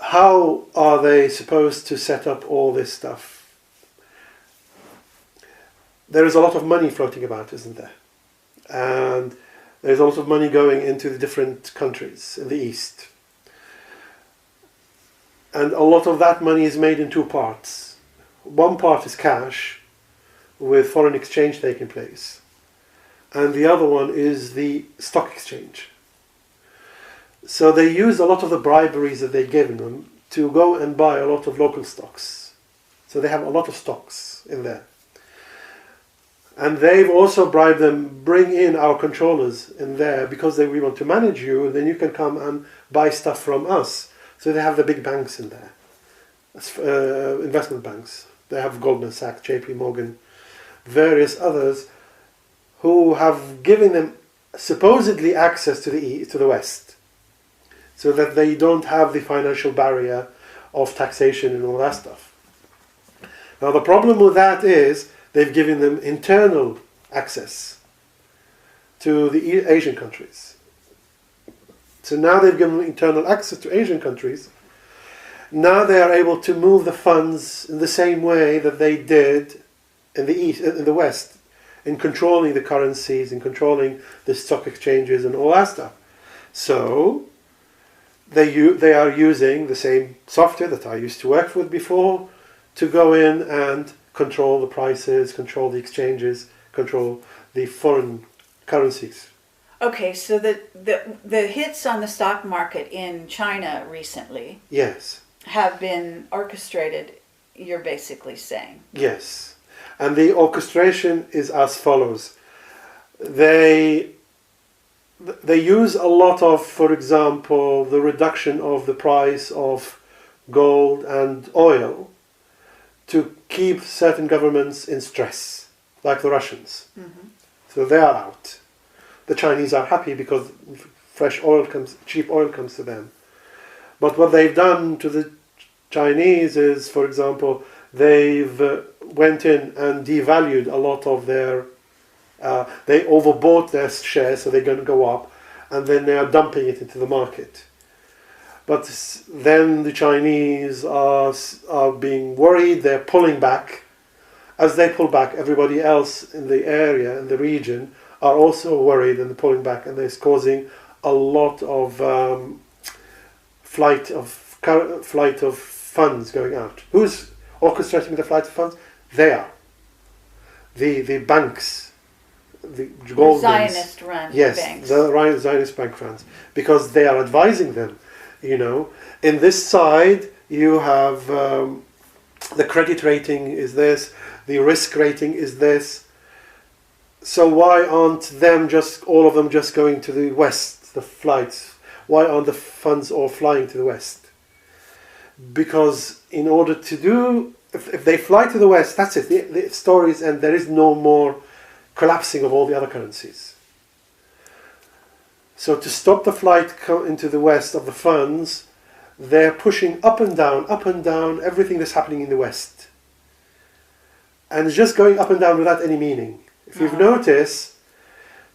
how are they supposed to set up all this stuff? There is a lot of money floating about, isn't there? And there's a lot of money going into the different countries in the East. And a lot of that money is made in two parts. One part is cash, with foreign exchange taking place. And the other one is the stock exchange. So they use a lot of the briberies that they've given them to go and buy a lot of local stocks. So they have a lot of stocks in there. And they've also bribed them, bring in our controllers in there because we want to manage you, and then you can come and buy stuff from us. So they have the big banks in there, investment banks. They have Goldman Sachs, JP Morgan, various others who have given them supposedly access to the West, so that they don't have the financial barrier of taxation and all that stuff. Now the problem with that is they've given them internal access to the Asian countries. So now they've given them internal access to Asian countries. Now they are able to move the funds in the same way that they did in the East, in the West, in controlling the currencies, in controlling the stock exchanges and all that stuff. So they are using the same software that I used to work with before to go in and control the prices, control the exchanges, control the foreign currencies. Okay, so the hits on the stock market in China recently, yes, have been orchestrated, you're basically saying. Yes. And the orchestration is as follows. They use a lot of, for example, the reduction of the price of gold and oil to keep certain governments in stress, like the Russians. Mm-hmm. So they are out. The Chinese are happy because cheap oil comes to them. But what they've done to the Chinese is, for example, they've went in and devalued a lot of their, they overbought their shares, so they're going to go up, and then they are dumping it into the market. But then the Chinese are being worried, they're pulling back. As they pull back, everybody else in the area, in the region, are also worried and pulling back, and it's causing a lot of flight of funds going out. Who's orchestrating the flight of funds? They are. The banks, the gold Zionist-run Yes, banks. the Zionist bank funds, because they are advising them. You know, in this side you have the credit rating is this, the risk rating is this. So why aren't all of them just going to the West, the flights? Why aren't the funds all flying to the West? Because in order to do, if they fly to the West, that's it, the stories end, there is no more collapsing of all the other currencies. So to stop the flight into the West of the funds, they're pushing up and down, everything that's happening in the West. And it's just going up and down without any meaning. If you've noticed,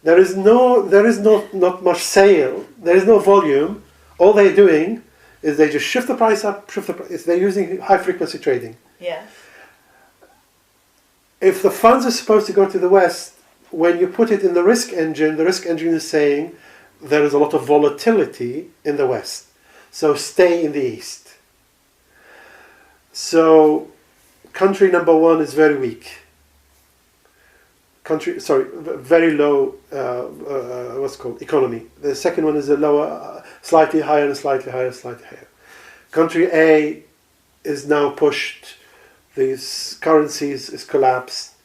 there is not much sale, there is no volume. All they're doing is they just shift the price up, they're using high frequency trading. Yes. If the funds are supposed to go to the West, when you put it in the risk engine is saying there is a lot of volatility in the West. So stay in the East. So country number one is very weak. Very low, economy. The second one is a lower, slightly higher and slightly higher, slightly higher. Country A is now pushed, the currencies is collapsed,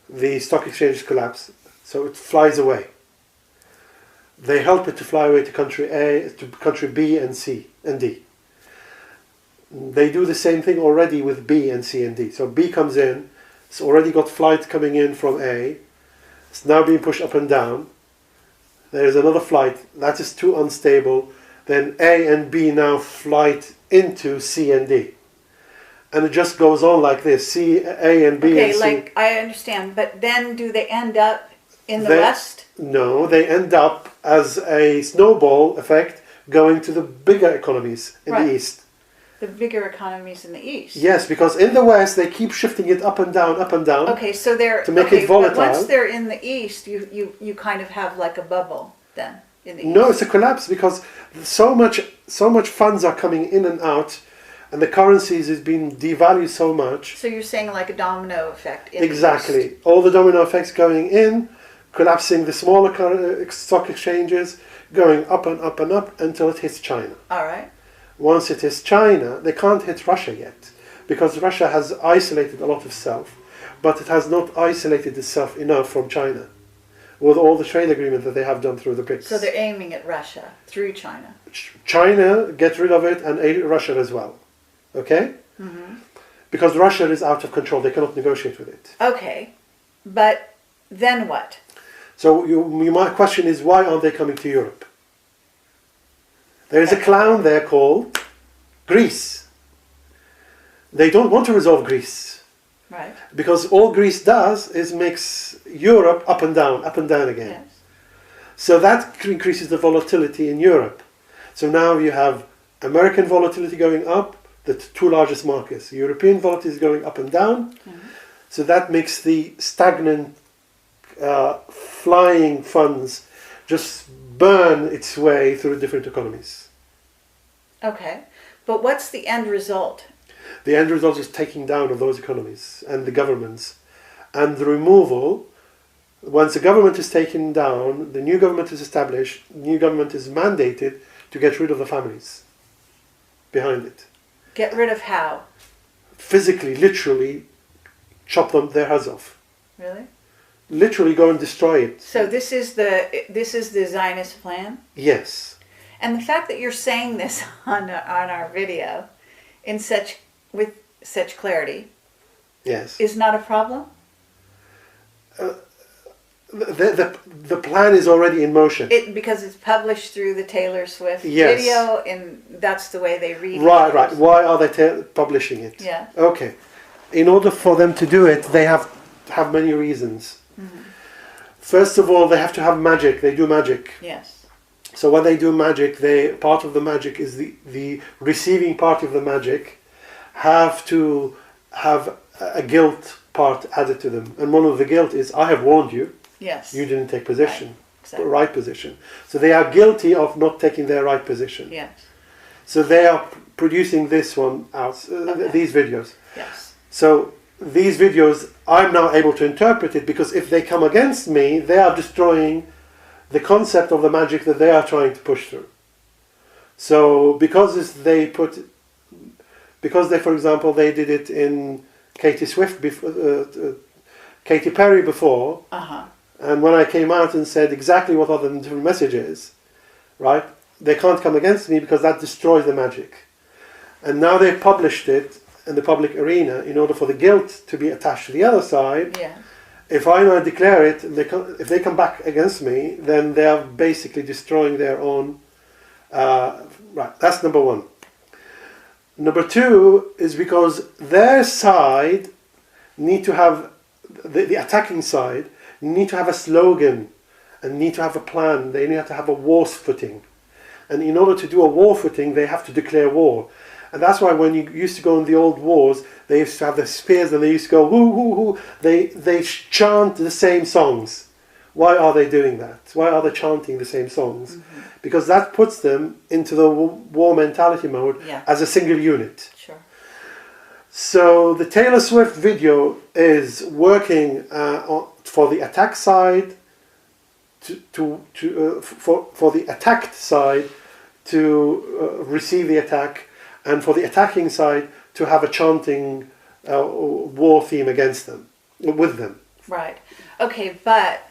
the stock exchange is collapsed, so it flies away. They help it to fly away to country A, to country B and C and D. They do the same thing already with B and C and D. So B comes in, it's already got flight coming in from A, it's now being pushed up and down. There's another flight, that is too unstable, then A and B now flight into C and D. And it just goes on like this, A and B okay, and C. like, I understand, but then do they end up in the West? No, they end up as a snowball effect going to the bigger economies in the East. The bigger economies in the East. Yes, because in the West they keep shifting it up and down, up and down. Okay, so they're to make it volatile. But once they're in the East, you kind of have like a bubble then in the East. No, it's a collapse because so much funds are coming in and out, and the currencies is being devalued so much. So you're saying like a domino effect. Exactly, all the domino effects going in, collapsing the smaller stock exchanges, going up and up and up until it hits China. All right. Once it is China, they can't hit Russia yet, because Russia has isolated a lot of itself, but it has not isolated itself enough from China, with all the trade agreement that they have done through the BRICS. So they're aiming at Russia through China. China, get rid of it, and Russia as well, okay? Mm-hmm. Because Russia is out of control, they cannot negotiate with it. Okay, but then what? So my question is, why aren't they coming to Europe? There is a clown there called Greece. They don't want to resolve Greece. Right. Because all Greece does is makes Europe up and down again. Yes. So that increases the volatility in Europe. So now you have American volatility going up, the two largest markets. European volatility is going up and down. Mm-hmm. So that makes the stagnant flying funds just burn its way through different economies. Okay, but what's the end result? The end result is taking down of those economies and the governments, and the removal. Once the government is taken down, the new government is established, new government is mandated to get rid of the families behind it. Get rid of how? Physically, literally, chop their heads off. Really? Literally go and destroy it. So this is the Zionist plan? Yes. And the fact that you're saying this on our video with such clarity, yes, is not a problem? The plan is already in motion. Because it's published through the Taylor Swift yes. video, and that's the way they read it. Right. Why are they publishing it? Yeah. Okay. In order for them to do it, they have many reasons. Mm-hmm. First of all, they have to have magic. They do magic. Yes. So when they do magic, part of the magic is the receiving party of the magic have to have a guilt part added to them. And one of the guilt is, I have warned you. Yes. You didn't take position. Right. Exactly. Right position. So they are guilty of not taking their right position. Yes. So they are producing this one out, these videos. Yes. So these videos, I'm now able to interpret it, because if they come against me, they are destroying the concept of the magic that they are trying to push through. So because they, for example, they did it in Katy Perry before, and when I came out and said exactly what are the different messages, right, they can't come against me because that destroys the magic. And now they've published it in the public arena in order for the guilt to be attached to the other side. Yeah. If I now declare it, if they come back against me, then they are basically destroying their own. Right, that's number one. Number two is because their side need to have, the attacking side, need to have a slogan and need to have a plan. They need to have a war footing. And in order to do a war footing, they have to declare war. And that's why when you used to go in the old wars, they used to have the spears and they used to go whoo, whoo, whoo. They chant the same songs. Why are they doing that? Why are they chanting the same songs? Mm-hmm. Because that puts them into the war mentality mode as a single unit. Sure. So the Taylor Swift video is working for the attack side, for the attacked side to receive the attack, and for the attacking side to have a chanting war theme against them, with them. Right. Okay, but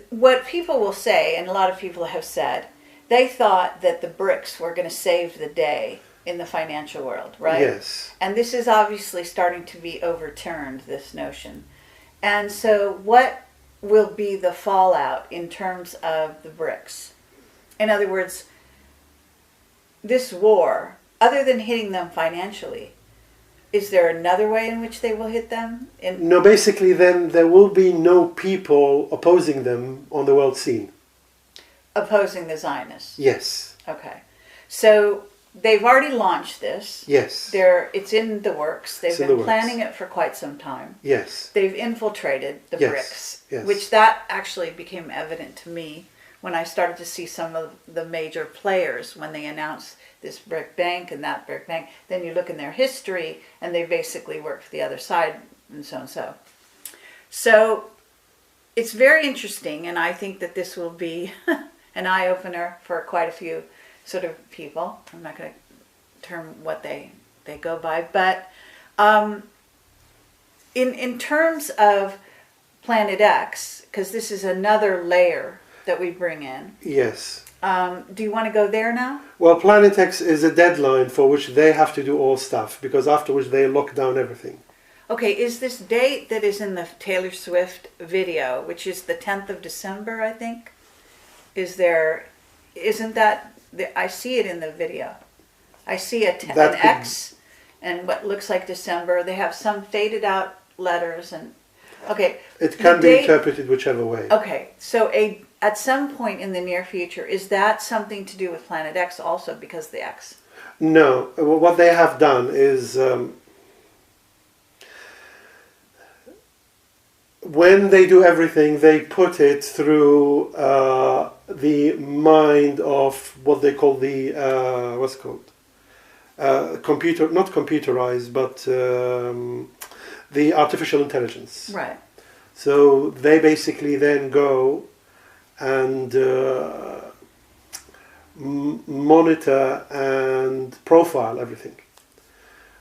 what people will say, and a lot of people have said, they thought that the BRICS were going to save the day in the financial world, right? Yes. And this is obviously starting to be overturned, this notion. And so what will be the fallout in terms of the BRICS? In other words, this war, other than hitting them financially, is there another way in which they will hit them? No, basically then there will be no people opposing them on the world scene. Opposing the Zionists? Yes. Okay. So they've already launched this. Yes. It's in the works. They've It's in been the planning works. it for quite some time. Yes. They've infiltrated the Yes. BRICS, Yes. which that actually became evident to me when I started to see some of the major players when they announced this BRIC bank and that BRIC bank. Then you look in their history and they basically work for the other side and so and so. So it's very interesting, and I think that this will be an eye-opener for quite a few sort of people. I'm not going to term what they go by, but in terms of Planet X, because this is another layer that we bring in. Yes. Do you want to go there now? Well, Planet X is a deadline for which they have to do all stuff, because afterwards they lock down everything. Okay, is this date that is in the Taylor Swift video, which is the 10th of December, I think? Isn't that, I see it in the video. I see an X and what looks like December. They have some faded out letters and, okay. It can be interpreted whichever way. Okay, so at some point in the near future, is that something to do with Planet X also because of the X? No, what they have done is when they do everything, they put it through the mind of what they call the what's it called? Computer, not computerized, but the artificial intelligence. Right. So they basically then go and monitor and profile everything,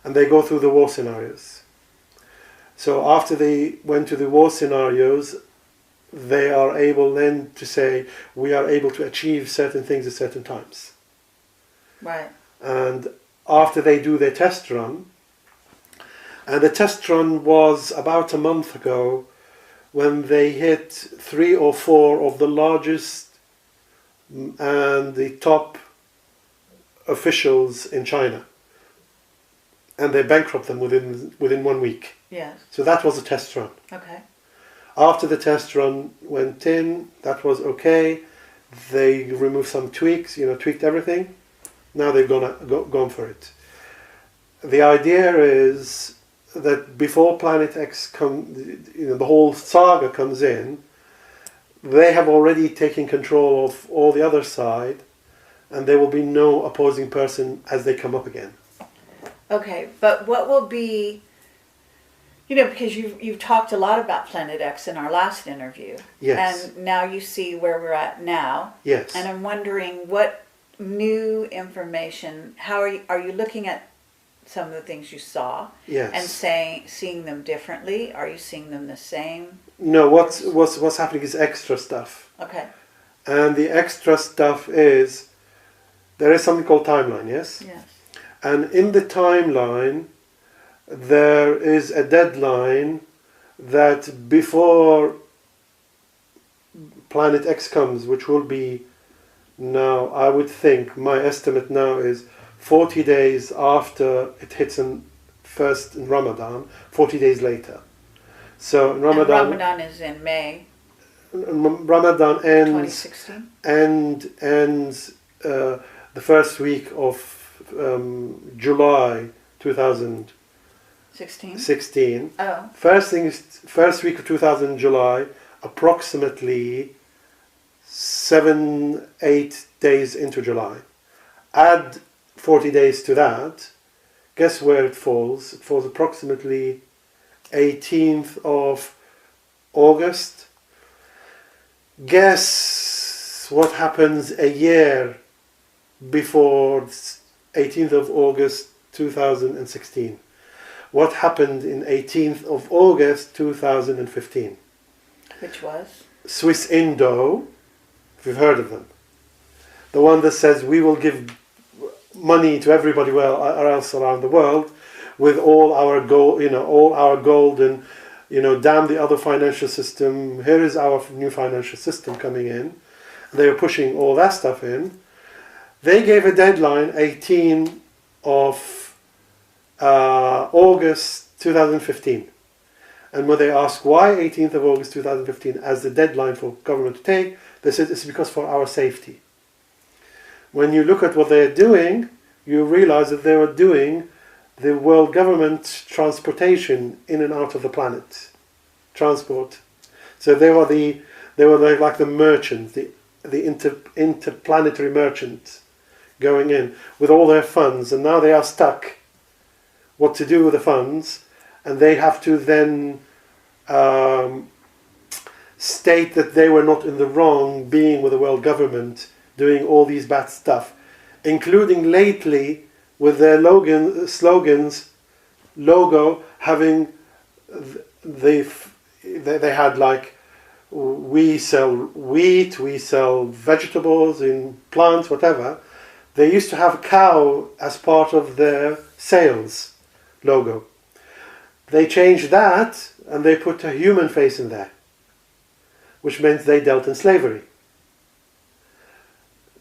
and they go through the war scenarios. So after they went to the war scenarios, they are able then to say, we are able to achieve certain things at certain times. Right. And after they do their test run, and the test run was about a month ago, when they hit 3 or 4 of the largest and the top officials in China. And they bankrupt them within 1 week. Yes. So that was a test run. Okay. After the test run went in, that was okay. They removed some tweaks, tweaked everything. Now they've gone for it. The idea is that before Planet X the whole saga comes in, they have already taken control of all the other side, and there will be no opposing person as they come up again. Okay, but what will be, because you've talked a lot about Planet X in our last interview. Yes. And now you see where we're at now. Yes. And I'm wondering what new information, how are you looking at some of the things you saw? Yes. And seeing them differently? Are you seeing them the same? No, what's happening is extra stuff. Okay. And the extra stuff is, there is something called timeline, yes? Yes. And in the timeline, there is a deadline that before Planet X comes, which will be now, I would think, my estimate now is 40 days after it hits first in Ramadan, 40 days later. So in Ramadan... And Ramadan is in May. Ramadan ends... 2016? Ends the first week of July 2016. Oh. First week of 2000 July, approximately 7-8 days into July. Add 40 days to that. Guess where it falls? It falls approximately 18th of August. Guess what happens a year before 18th of August 2016. What happened in 18th of August 2015? Which was? Swiss Indo, if you've heard of them. The one that says we will give money to everybody else around the world with all our gold, and damn the other financial system. Here is our new financial system coming in. They were pushing all that stuff in. They gave a deadline, 18th of August 2015. And when they asked why 18th of August 2015 as the deadline for government to take, they said it's because for our safety. When you look at what they're doing, you realize that they were doing the world government transportation in and out of the planet, transport. So they were like the merchants, the interplanetary merchants going in with all their funds, and now they are stuck what to do with the funds, and they have to then state that they were not in the wrong being with the world government doing all these bad stuff, including lately with their logo having they had like, we sell wheat, we sell vegetables in plants, whatever. They used to have a cow as part of their sales logo. They changed that and they put a human face in there, which meant they dealt in slavery.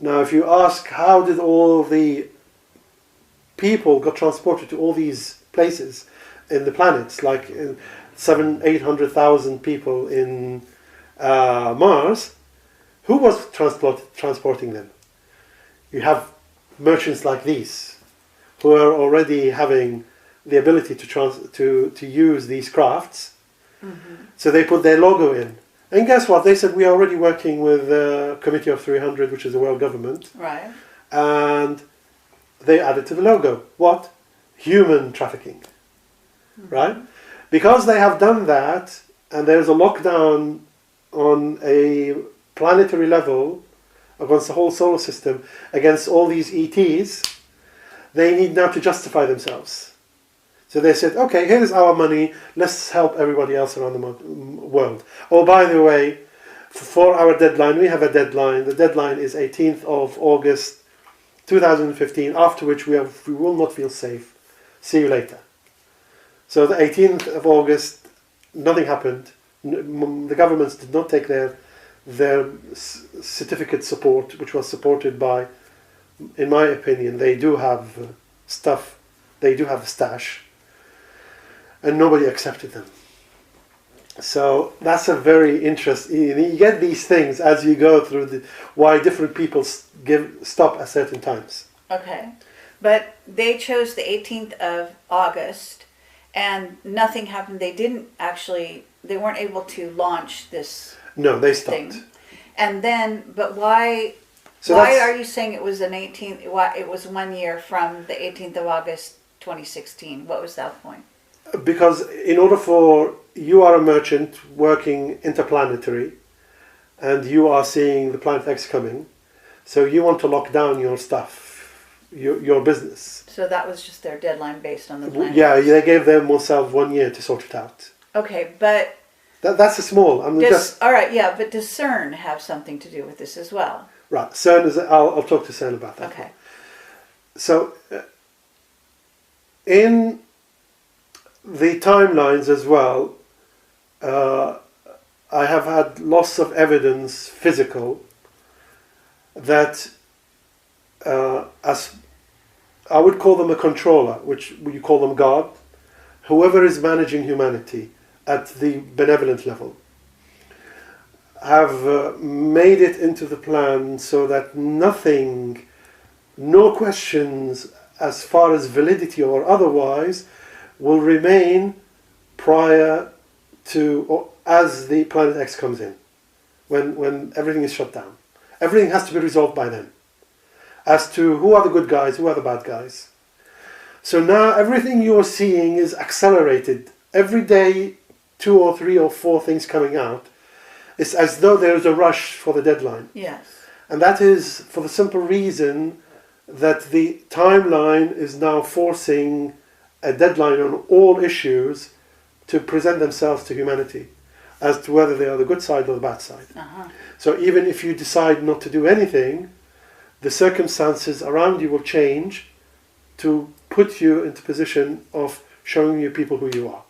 Now, if you ask how did all the people got transported to all these places in the planets, like 700,000-800,000 people in Mars, who was transporting them? You have merchants like these who are already having the ability to use these crafts. Mm-hmm. So they put their logo in. And guess what? They said, we are already working with the Committee of 300, which is the world government. Right. And they added to the logo. What? Human trafficking. Mm-hmm. Right? Because they have done that, and there's a lockdown on a planetary level against the whole solar system, against all these ETs, they need now to justify themselves. So they said, okay, here's our money, let's help everybody else around the world. Oh, by the way, for our deadline, we have a deadline. The deadline is 18th of August 2015, after which we will not feel safe. See you later. So the 18th of August, nothing happened. The governments did not take their certificate support, which was supported by, in my opinion, they do have stuff, they do have a stash, and nobody accepted them. So that's a very interesting, you get these things as you go through why different people stop at certain times. Okay, but they chose the 18th of August and nothing happened. They weren't able to launch this. No, they stopped. Thing. And then, but why are you saying it was an 18th, it was 1 year from the 18th of August 2016? What was that point? Because in order for, you are a merchant working interplanetary and you are seeing the Planet X coming, so you want to lock down your stuff, your business. So that was just their deadline based on the Planet Yeah, X. they gave themselves 1 year to sort it out. Okay, but... That's a small... all right, yeah, but does CERN have something to do with this as well? Right, CERN is... I'll talk to CERN about that. Okay. So, in the timelines as well, I have had lots of evidence, physical, that as I would call them a controller, which you call them God, whoever is managing humanity at the benevolent level, have made it into the plan so that nothing, no questions as far as validity or otherwise, will remain prior to, or as the Planet X comes in, when everything is shut down. Everything has to be resolved by then, as to who are the good guys, who are the bad guys. So now everything you're seeing is accelerated. Every day, 2 or 3 or 4 things coming out. It's as though there is a rush for the deadline. Yes. And that is for the simple reason that the timeline is now forcing a deadline on all issues to present themselves to humanity as to whether they are the good side or the bad side. Uh-huh. So even if you decide not to do anything, the circumstances around you will change to put you into position of showing you people who you are.